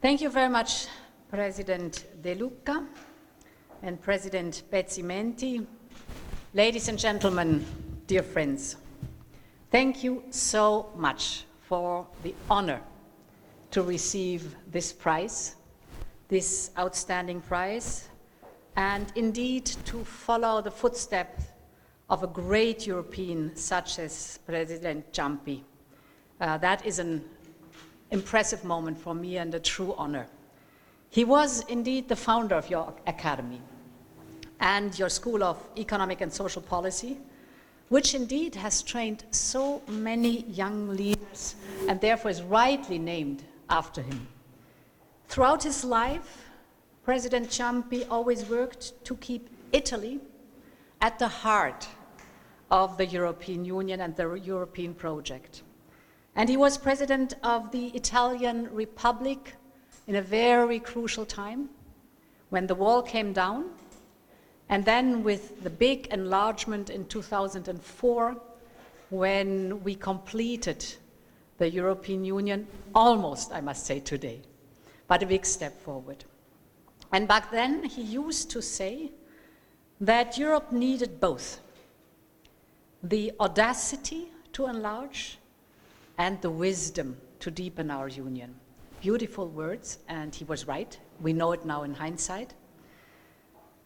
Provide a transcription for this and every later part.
Thank you very much, President De Luca and President Presidente. Ladies and gentlemen, dear friends, thank you so much for the honor to receive this prize, this outstanding prize, and indeed to follow the footsteps of a great European such as President Ciampi. That is an impressive moment for me and a true honor. He was indeed the founder of your academy and your School of Economic and Social Policy, which indeed has trained so many young leaders and therefore is rightly named after him. Throughout his life, President Ciampi always worked to keep Italy at the heart of the European Union and the European project. And he was president of the Italian Republic in a very crucial time when the wall came down, and then with the big enlargement in 2004, when we completed the European Union, almost, I must say, today, but a big step forward. And back then, he used to say that Europe needed both the audacity to enlarge and the wisdom to deepen our union. Beautiful words, and he was right. We know it now in hindsight.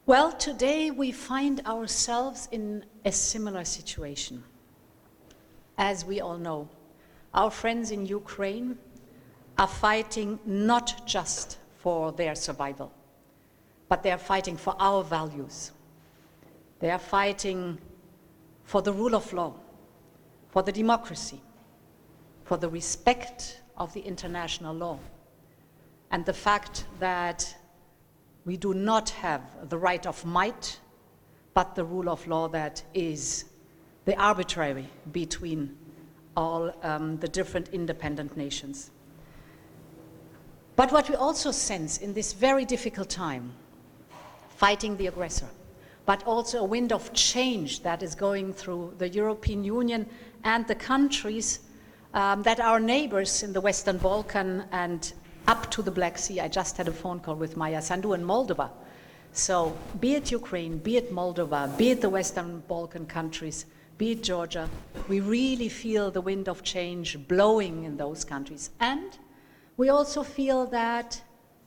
Well, today we find ourselves in a similar situation. As we all know, our friends in Ukraine are fighting not just for their survival, but they are fighting for our values. They are fighting for the rule of law, for the democracy, for the respect of the international law, and the fact that we do not have the right of might, but the rule of law that is the arbitrary between all the different independent nations. But what we also sense in this very difficult time, fighting the aggressor, but also a wind of change that is going through the European Union and the countries that are neighbors in the Western Balkan and up to the Black Sea. I just had a phone call with Maya Sandu in Moldova. So be it Ukraine, be it Moldova, be it the Western Balkan countries, be it Georgia, we really feel the wind of change blowing in those countries. And we also feel that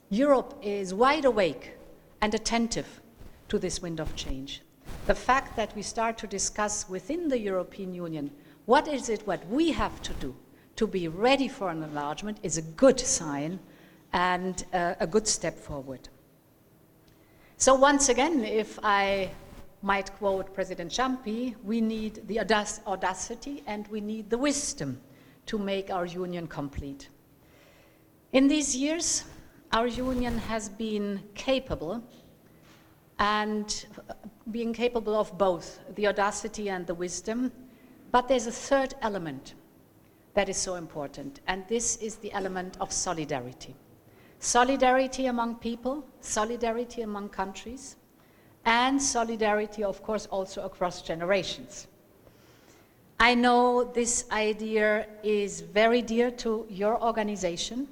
Europe is wide awake and attentive to this wind of change. The fact that we start to discuss within the European Union what is it what we have to do to be ready for an enlargement is a good sign and a good step forward. So once again, if I might quote President Ciampi, we need the audacity and we need the wisdom to make our union complete. In these years, our union has been capable and being capable of both the audacity and the wisdom. But there's a third element that is so important, and this is the element of solidarity. Solidarity among people, solidarity among countries, and solidarity, of course, also across generations. I know this idea is very dear to your organization,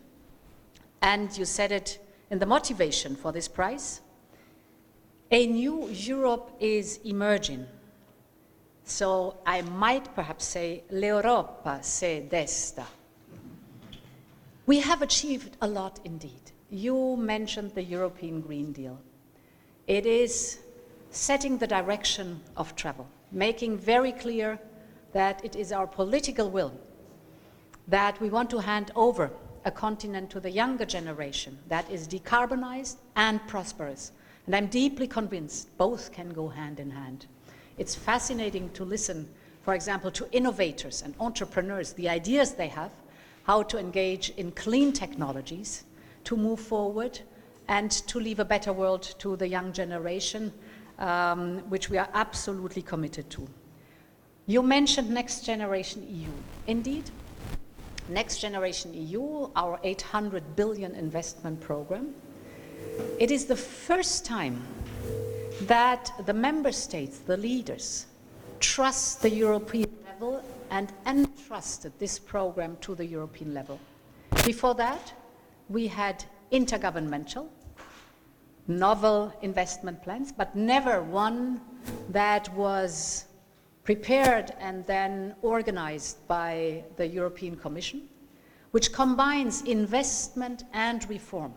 and you said it in the motivation for this prize. A new Europe is emerging. So I might perhaps say, l'Europa si desta. We have achieved a lot indeed. You mentioned the European Green Deal. It is setting the direction of travel, making very clear that it is our political will that we want to hand over a continent to the younger generation that is decarbonized and prosperous. And I'm deeply convinced both can go hand in hand. It's fascinating to listen, for example, to innovators and entrepreneurs, the ideas they have, how to engage in clean technologies, to move forward and to leave a better world to the young generation, which we are absolutely committed to. You mentioned Next Generation EU. Indeed, Next Generation EU, our 800 billion investment program, it is the first time that the member states, the leaders, trust the European level and entrusted this program to the European level. Before that, we had intergovernmental, novel investment plans, but never one that was prepared and then organized by the European Commission, which combines investment and reform.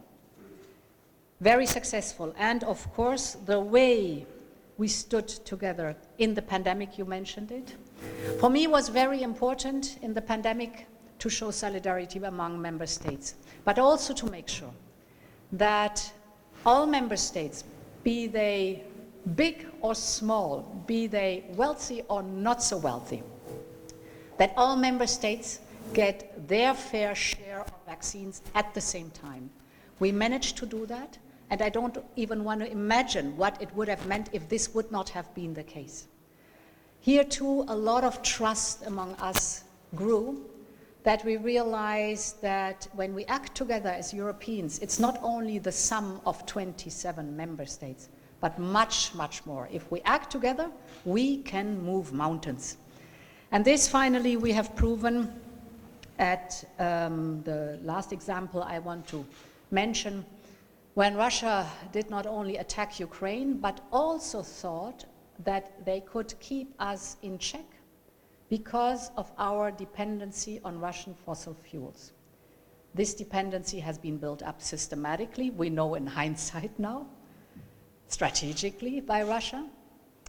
Very successful. And of course, the way we stood together in the pandemic, you mentioned it. For me, it was very important in the pandemic to show solidarity among member states, but also to make sure that all member states, be they big or small, be they wealthy or not so wealthy, that all member states get their fair share of vaccines at the same time. We managed to do that, and I don't even want to imagine what it would have meant if this would not have been the case. Here too, a lot of trust among us grew, that we realized that when we act together as Europeans, it's not only the sum of 27 member states, but much, much more. If we act together, we can move mountains. And this finally we have proven at the last example I want to mention, when Russia did not only attack Ukraine, but also thought that they could keep us in check because of our dependency on Russian fossil fuels. This dependency has been built up systematically, we know in hindsight now, strategically by Russia.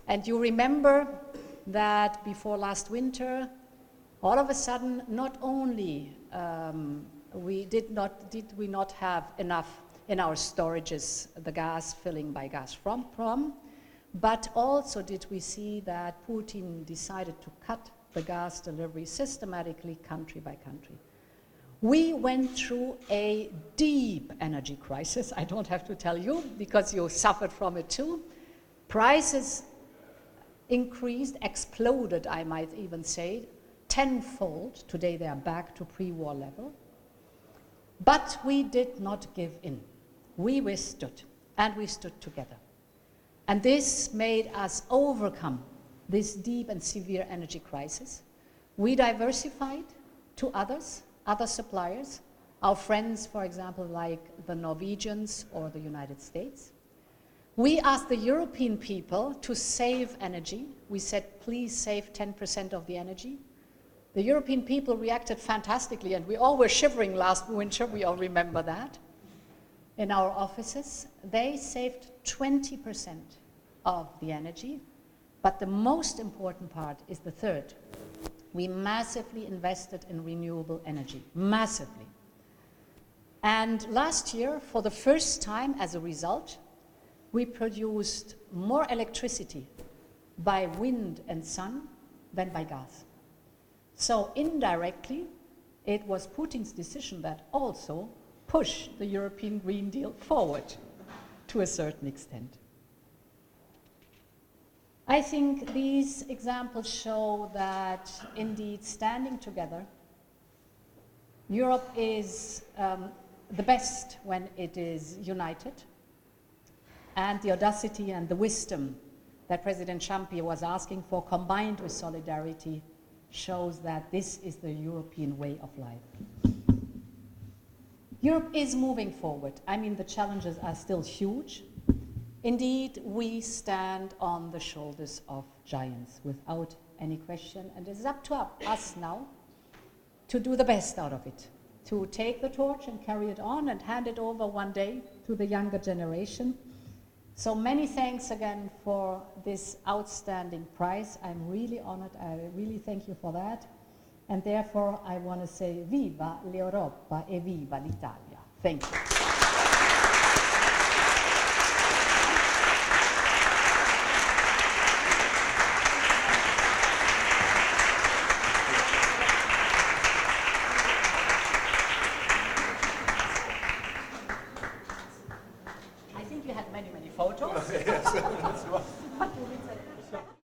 And you remember that before last winter, all of a sudden, not only did we not have enough in our storages, the gas filling by Gazprom, but also did we see that Putin decided to cut the gas delivery systematically, country by country. We went through a deep energy crisis. I don't have to tell you, because you suffered from it too. Prices increased, exploded, I might even say, tenfold. Today they are back to pre-war level. But we did not give in. We withstood, and we stood together. And this made us overcome this deep and severe energy crisis. We diversified to others, other suppliers, our friends, for example, like the Norwegians or the United States. We asked the European people to save energy. We said, please save 10% of the energy. The European people reacted fantastically, and we all were shivering last winter, we all remember that, in our offices. They saved 20% of the energy, but the most important part is the third. We massively invested in renewable energy, massively. And last year, for the first time as a result, we produced more electricity by wind and sun than by gas. So indirectly, it was Putin's decision that also pushed the European Green Deal forward to a certain extent. I think these examples show that indeed standing together, Europe is the best when it is united, and the audacity and the wisdom that President Trump was asking for, combined with solidarity, shows that this is the European way of life. Europe is moving forward. I mean, the challenges are still huge. Indeed, we stand on the shoulders of giants, without any question, and it is up to us now to do the best out of it, to take the torch and carry it on and hand it over one day to the younger generation. So many thanks again for this outstanding prize. I'm really honored. I really thank you for that. And therefore, I want to say viva l'Europa e viva l'Italia. Thank you.